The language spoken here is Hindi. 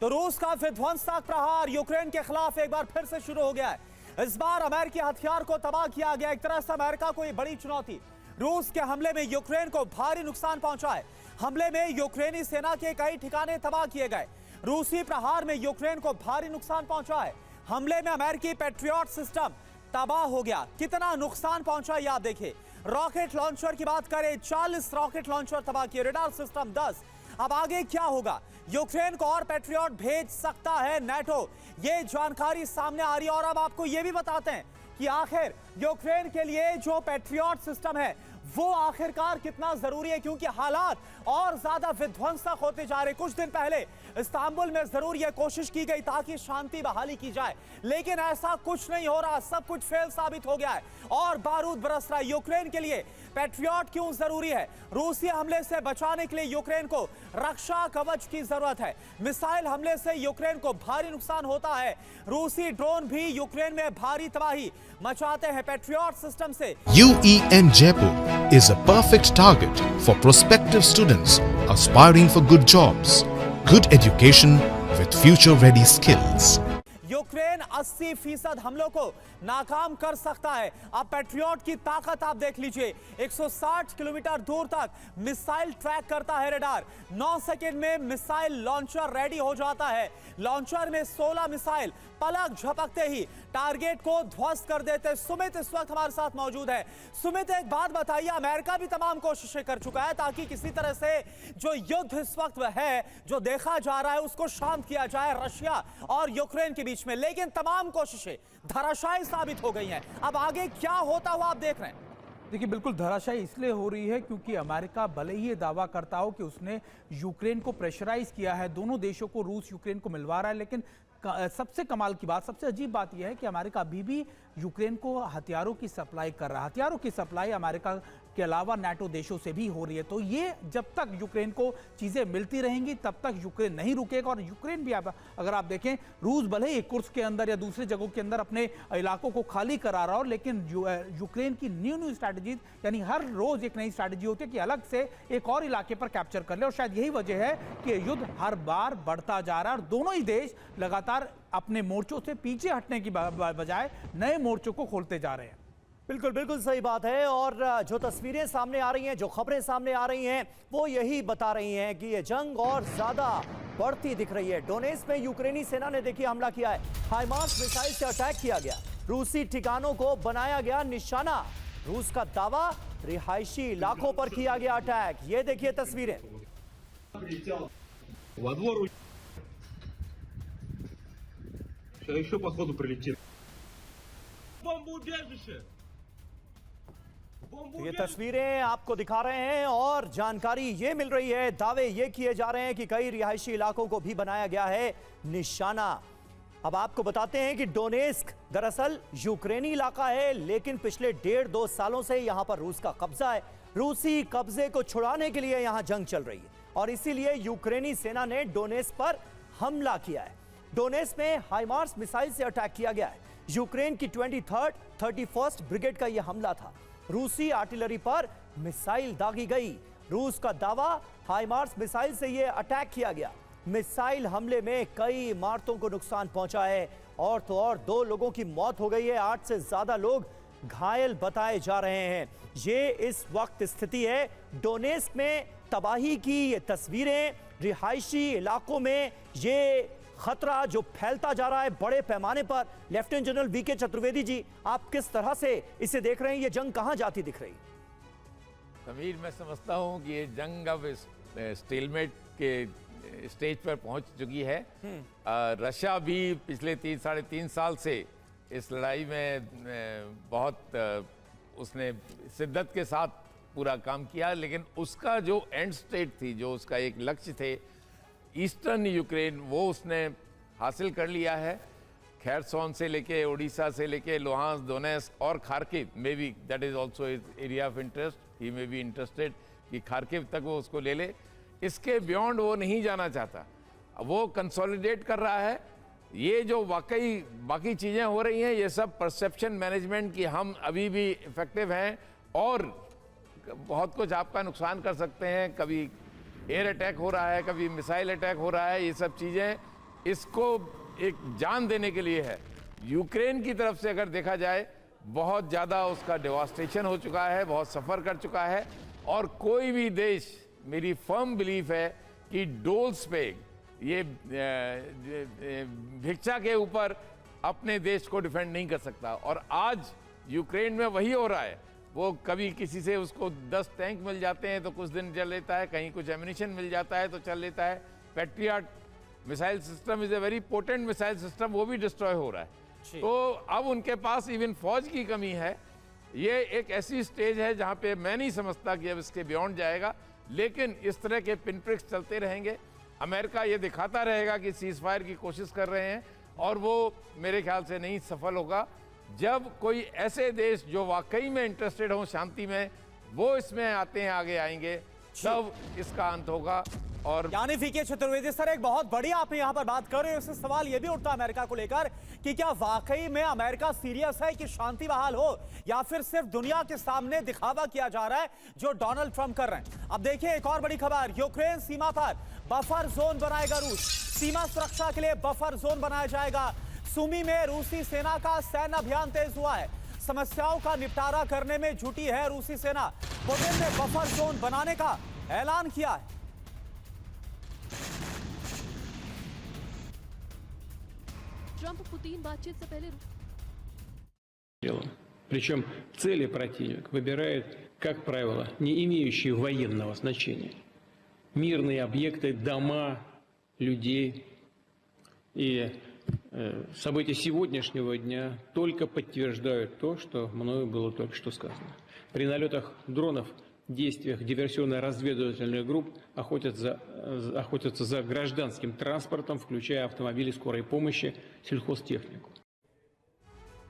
तो रूस का विध्वंसक प्रहार यूक्रेन के खिलाफ एक बार फिर से शुरू हो गया है। इस बार अमेरिकी हथियार को तबाह किया गया। एक तरह से अमेरिका को ये बड़ी चुनौती। रूस के हमले में यूक्रेन को भारी नुकसान पहुंचा है। हमले में यूक्रेनी सेना के कई ठिकाने तबाह किए गए। रूसी प्रहार में यूक्रेन को भारी नुकसान पहुंचा है। हमले में अमेरिकी पैट्रियट सिस्टम तबाह हो गया। कितना नुकसान पहुंचा ये आप देखिए। रॉकेट लॉन्चर की बात करें, 40 रॉकेट लॉन्चर तबाह किए, रडार सिस्टम 10। अब आगे क्या होगा? यूक्रेन को और पैट्रियट भेज सकता है नेटो, ये जानकारी सामने आ रही है। और अब आपको ये भी बताते हैं कि आखिर यूक्रेन के लिए जो पैट्रियट सिस्टम है वो आखिरकार कितना जरूरी है, क्योंकि हालात और ज्यादा विध्वंसक होते जा रहे। कुछ दिन पहले इस्तांबुल में जरूर यह कोशिश की गई ताकि शांति बहाली की जाए, लेकिन ऐसा कुछ नहीं हो रहा। सब कुछ फेल साबित हो गया है और बारूद बरस रहा है। यूक्रेन के लिए पैट्रियट क्यों जरूरी है? रूसी हमले से बचाने के लिए यूक्रेन को रक्षा कवच की जरूरत है। मिसाइल हमले से यूक्रेन को भारी नुकसान होता है। रूसी ड्रोन भी यूक्रेन में भारी तबाही मचाते हैं पैट्रियट सिस्टम से। UEN Jaipur is a perfect target for prospective students aspiring for good jobs, good education with future-ready skills. Ukraine 80% हमलों को नाकाम कर सकता है। अब पैट्रियट की ताकत आप देख लीजिए। 160 किलोमीटर दूर तक मिसाइल ट्रैक करता है रडार। 9 सेकंड में मिसाइल लॉन्चर रेडी हो जाता है। लॉन्चर में 16 मिसाइल पलक झपकते ही टारगेट को ध्वस्त कर देते। सुमित इस वक्त हमारे साथ मौजूद है। सुमित, एक बात बताइए, अमेरिका भी तमाम कोशिशें कर चुका है ताकि किसी तरह से जो युद्ध इस वक्त है, जो देखा जा रहा है, उसको शांत किया जाए रशिया और यूक्रेन के बीच में, लेकिन तमाम कोशिशें धराशायी साबित हो गई हैं। अब आगे क्या होता हुआ आप देख रहे हैं? देखिए, बिल्कुल धराशायी इसलिए हो रही है क्योंकि अमेरिका भले ही ये दावा करता हो कि उसने यूक्रेन को प्रेशराइज किया है, दोनों देशों को, रूस यूक्रेन को मिलवा रहा है, लेकिन सबसे कमाल की बात, सबसे अजीब बात यह है कि अमेरिका अभी भी यूक्रेन को हथियारों की सप्लाई कर रहा है। हथियारों की सप्लाई अमेरिका के अलावा नाटो देशों से भी हो रही है। तो ये जब तक यूक्रेन को चीज़ें मिलती रहेंगी तब तक यूक्रेन नहीं रुकेगा। और यूक्रेन भी अगर आप देखें, रूस भले ही कुर्स्क के अंदर या दूसरे जगहों के अंदर अपने इलाकों को खाली करा रहा हो, लेकिन यूक्रेन की न्यू स्ट्रैटेजी, यानी हर रोज एक नई स्ट्रैटेजी होती है कि अलग से एक और इलाके पर कैप्चर कर ले। और शायद यही वजह है कि युद्ध हर बार बढ़ता जा रहा है और दोनों ही देश लगातार अपने मोर्चों से पीछे हटने की बजाय नए मोर्चों को खोलते जा रहे हैं। बिल्कुल बिल्कुल सही बात है। और जो तस्वीरें सामने आ रही हैं, जो खबरें सामने आ रही हैं, वो यही बता रही हैं कि ये जंग और ज्यादा बढ़ती दिख रही है। डोनेट्स्क में यूक्रेनी सेना ने देखिए हमला किया है। हाइमार्स मिसाइल से अटैक किया गया। रूसी ठिकानों को बनाया गया निशाना। रूस का दावा, रिहायशी इलाकों पर किया गया अटैक। ये देखिए तस्वीरें। Еще походу прилетит. ये तस्वीरें आपको दिखा रहे हैं और जानकारी ये मिल रही है, दावे ये किए जा रहे हैं कि कई रिहायशी इलाकों को भी बनाया गया है निशाना। अब आपको बताते हैं कि डोनेट्स्क दरअसल यूक्रेनी इलाका है, लेकिन पिछले 1.5-2 सालों से यहां पर रूस का कब्जा है। रूसी कब्जे को छुड़ाने के लिए यहां जंग चल रही है और इसीलिए यूक्रेनी सेना ने डोनेट्स्क पर हमला किया है। डोनेट्स्क में हाइमार्स मिसाइल से अटैक किया गया है। यूक्रेन की 23rd 31st ब्रिगेड का यह हमला था। रूसी आर्टिलरी पर मिसाइल दागी गई। रूस का दावा, हाइमार्स मिसाइल से यह अटैक किया गया। मिसाइल हमले में कई इमारतों को नुकसान पहुंचा है और तो और 2 लोगों की मौत हो गई है। 8 से ज्यादा लोग घायल बताए जा रहे हैं। ये इस वक्त स्थिति है डोनेट्स्क में। तबाही की ये तस्वीरें, रिहायशी इलाकों में ये खतरा जो फैलता जा रहा है बड़े पैमाने पर। Lieutenant general VK Chaturvedi ji, आप किस तरह से इसे देख रहे हैं? ये जंग कहां जाती दिख रही? समीर, मैं समझता हूं कि ये जंग अब स्टेलमेट के स्टेज पर पहुंच चुकी है। रशिया भी पिछले 3-3.5 साल से इस लड़ाई में बहुत उसने शिद्दत के साथ पूरा काम किया, लेकिन उसका जो एंड स्टेट थी, जो उसका एक लक्ष्य थे, ईस्टर्न यूक्रेन, वो उसने हासिल कर लिया है। खैरसोन से लेके, उड़ीसा से लेके, लुहांस, डोनेट्स्क और खार्किव में भी, that is also area of interest, he may be interested कि खार्किव तक वो उसको ले ले। इसके बियॉन्ड वो नहीं जाना चाहता। वो कंसोलिडेट कर रहा है। ये जो वाकई बाकी चीज़ें हो रही हैं, ये सब परसेप्शन मैनेजमेंट की हम अभी भी इफेक्टिव हैं और बहुत कुछ आपका नुकसान कर सकते हैं। कभी एयर अटैक हो रहा है, कभी मिसाइल अटैक हो रहा है। ये सब चीज़ें इसको एक जान देने के लिए है। यूक्रेन की तरफ से अगर देखा जाए, बहुत ज़्यादा उसका डेवास्टेशन हो चुका है, बहुत सफ़र कर चुका है, और कोई भी देश, मेरी फर्म बिलीफ है कि डोल्स पे, ये भिक्षा के ऊपर अपने देश को डिफेंड नहीं कर सकता। और आज यूक्रेन में वही हो रहा है। वो कभी किसी से उसको 10 टैंक मिल जाते हैं तो कुछ दिन चल लेता है, कहीं कुछ एमिनिशन मिल जाता है तो चल लेता है। Patriot missile system is a very potent missile system, वो भी डिस्ट्रॉय हो रहा है। तो अब उनके पास इवन फौज की कमी है। ये एक ऐसी स्टेज है जहाँ पे मैं नहीं समझता कि अब इसके बियॉन्ड जाएगा, लेकिन इस तरह के पिन प्रिक्स चलते रहेंगे। अमेरिका ये दिखाता रहेगा कि सीज फायर की कोशिश कर रहे हैं, और वो मेरे ख्याल से नहीं सफल होगा। जब कोई ऐसे देश जो वाकई में इंटरेस्टेड हो शांति में, वो इसमें आते हैं, आगे आएंगे, तब इसका अंत होगा। और यानी वीके चतुर्वेदी सर, एक बहुत बड़ी आप यहाँ पर बात कर रहे हो। इससे सवाल ये भी उठता है अमेरिका को लेकर कि क्या वाकई में अमेरिका सीरियस है कि शांति बहाल हो, या फिर सिर्फ दुनिया के सामने दिखावा किया जा रहा है जो डोनाल्ड ट्रंप कर रहे हैं। अब देखिए एक और बड़ी खबर, यूक्रेन सीमा पर बफर जोन बनाएगा रूस। सीमा सुरक्षा के लिए बफर जोन बनाया जाएगा। सुमी में रूसी सेना का सैन्य अभियान तेज हुआ है। समस्याओं का निपटारा करने में जुटी है रूसी सेना। पुतिन ने बफर जोन बनाने का ऐलान किया है। Трамп-Путин बातचीत से पहले делом. Причем цели противник выбирает, как правило, не имеющие военного значения. Мирные объекты, дома, людей. И события сегодняшнего дня только подтверждают то, что мною было только что сказано. При налетах дронов, действиях диверсионно-разведывательных групп охотятся за гражданским транспортом, включая автомобили скорой помощи, сельхозтехнику.